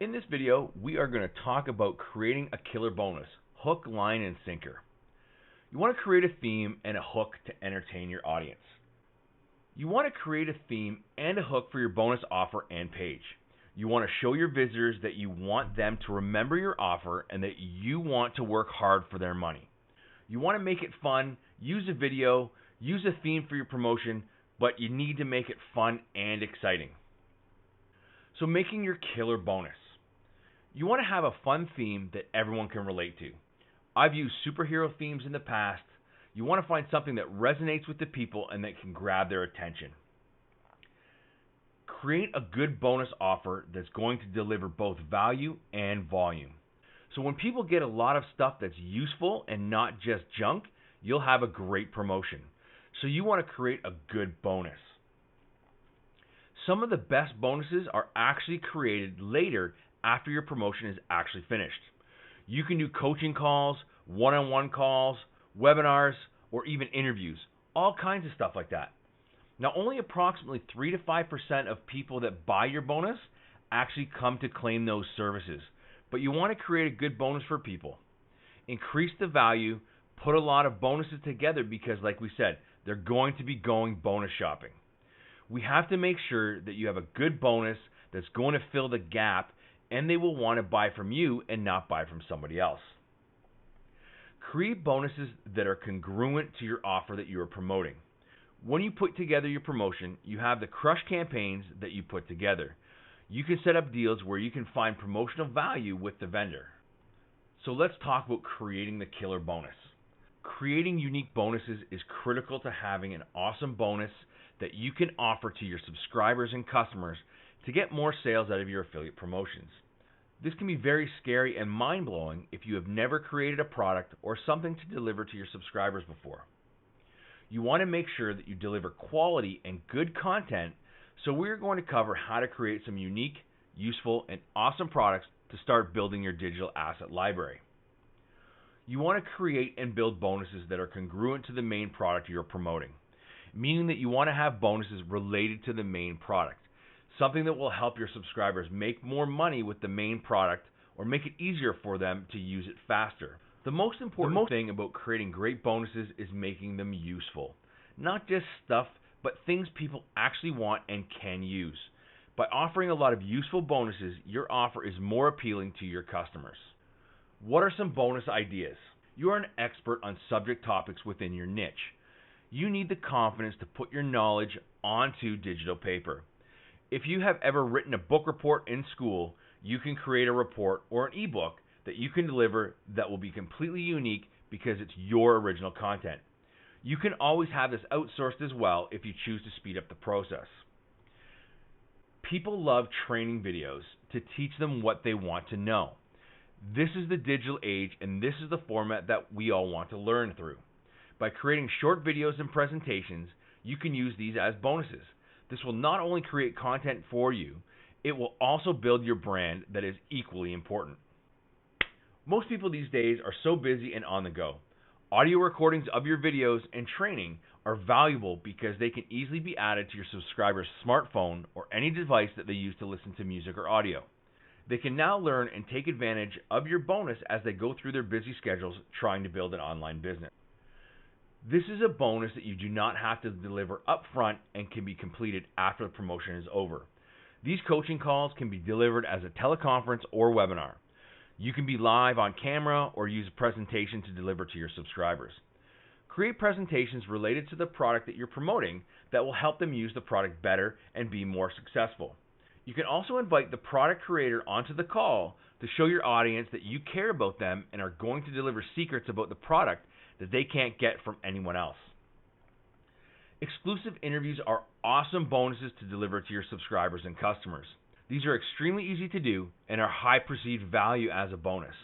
In this video, we are going to talk about creating a killer bonus, hook, line, and sinker. You want to create a theme and a hook to entertain your audience. You want to create a theme and a hook for your bonus offer and page. You want to show your visitors that you want them to remember your offer and that you want to work hard for their money. You want to make it fun, use a video, use a theme for your promotion, but you need to make it fun and exciting. So making your killer bonus. You want to have a fun theme that everyone can relate to. I've used superhero themes in the past. You want to find something that resonates with the people and that can grab their attention. Create a good bonus offer that's going to deliver both value and volume. So when people get a lot of stuff that's useful and not just junk, you'll have a great promotion. So you want to create a good bonus. Some of the best bonuses are actually created later after your promotion is actually finished. You can do coaching calls, one-on-one calls, webinars, or even interviews, all kinds of stuff like that. Now, only approximately 3 to 5% of people that buy your bonus actually come to claim those services, but you want to create a good bonus for people. Increase the value, put a lot of bonuses together because, like we said, they're going to be going bonus shopping. We have to make sure that you have a good bonus that's going to fill the gap and they will want to buy from you and not buy from somebody else. Create bonuses that are congruent to your offer that you are promoting. When you put together your promotion, you have the crush campaigns that you put together. You can set up deals where you can find promotional value with the vendor. So let's talk about creating the killer bonus. Creating unique bonuses is critical to having an awesome bonus that you can offer to your subscribers and customers to get more sales out of your affiliate promotions. This can be very scary and mind-blowing if you have never created a product or something to deliver to your subscribers before. You want to make sure that you deliver quality and good content, so we're going to cover how to create some unique, useful, and awesome products to start building your digital asset library. You want to create and build bonuses that are congruent to the main product you're promoting, meaning that you want to have bonuses related to the main product. Something that will help your subscribers make more money with the main product or make it easier for them to use it faster. The most important thing about creating great bonuses is making them useful. Not just stuff, but things people actually want and can use. By offering a lot of useful bonuses, your offer is more appealing to your customers. What are some bonus ideas? You are an expert on subject topics within your niche. You need the confidence to put your knowledge onto digital paper. If you have ever written a book report in school, you can create a report or an ebook that you can deliver that will be completely unique because it's your original content. You can always have this outsourced as well if you choose to speed up the process. People love training videos to teach them what they want to know. This is the digital age, and this is the format that we all want to learn through. By creating short videos and presentations, you can use these as bonuses. This will not only create content for you, it will also build your brand that is equally important. Most people these days are so busy and on the go. Audio recordings of your videos and training are valuable because they can easily be added to your subscriber's smartphone or any device that they use to listen to music or audio. They can now learn and take advantage of your bonus as they go through their busy schedules trying to build an online business. This is a bonus that you do not have to deliver up front and can be completed after the promotion is over. These coaching calls can be delivered as a teleconference or webinar. You can be live on camera or use a presentation to deliver to your subscribers. Create presentations related to the product that you're promoting that will help them use the product better and be more successful. You can also invite the product creator onto the call to show your audience that you care about them and are going to deliver secrets about the product that they can't get from anyone else. Exclusive interviews are awesome bonuses to deliver to your subscribers and customers. These are extremely easy to do and are high perceived value as a bonus.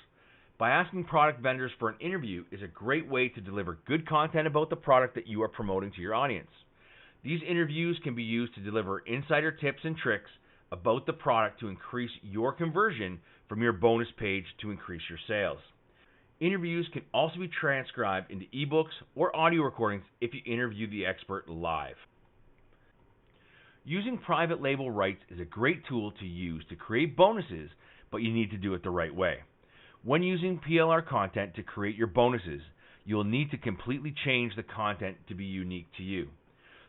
By asking product vendors for an interview is a great way to deliver good content about the product that you are promoting to your audience. These interviews can be used to deliver insider tips and tricks about the product to increase your conversion from your bonus page to increase your sales. Interviews can also be transcribed into ebooks or audio recordings if you interview the expert live. Using private label rights is a great tool to use to create bonuses but you need to do it the right way. When using PLR content to create your bonuses, you'll need to completely change the content to be unique to you.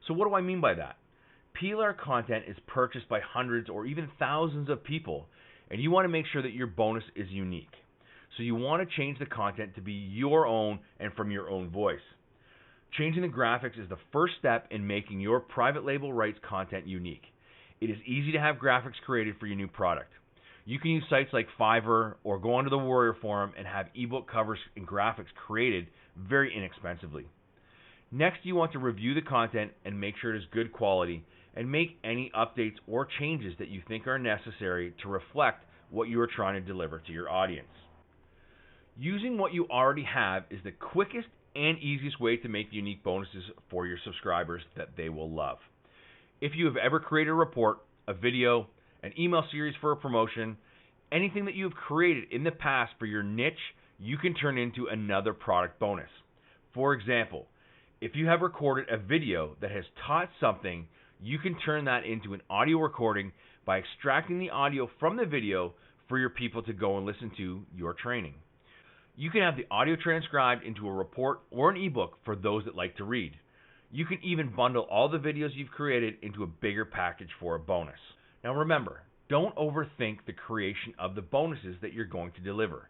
So what do I mean by that? PLR content is purchased by hundreds or even thousands of people, and you want to make sure that your bonus is unique. So you want to change the content to be your own and from your own voice. Changing the graphics is the first step in making your private label rights content unique. It is easy to have graphics created for your new product. You can use sites like Fiverr or go onto the Warrior Forum and have ebook covers and graphics created very inexpensively. Next, you want to review the content and make sure it is good quality and make any updates or changes that you think are necessary to reflect what you are trying to deliver to your audience. Using what you already have is the quickest and easiest way to make unique bonuses for your subscribers that they will love. If you have ever created a report, a video, an email series for a promotion, anything that you have created in the past for your niche, you can turn into another product bonus. For example, if you have recorded a video that has taught something, you can turn that into an audio recording by extracting the audio from the video for your people to go and listen to your training. You can have the audio transcribed into a report or an ebook for those that like to read. You can even bundle all the videos you've created into a bigger package for a bonus. Now remember, don't overthink the creation of the bonuses that you're going to deliver.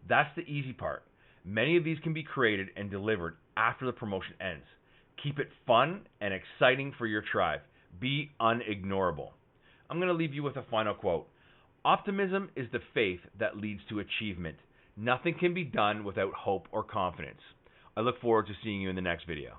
That's the easy part. Many of these can be created and delivered after the promotion ends. Keep it fun and exciting for your tribe. Be unignorable. I'm going to leave you with a final quote. Optimism is the faith that leads to achievement. Nothing can be done without hope or confidence. I look forward to seeing you in the next video.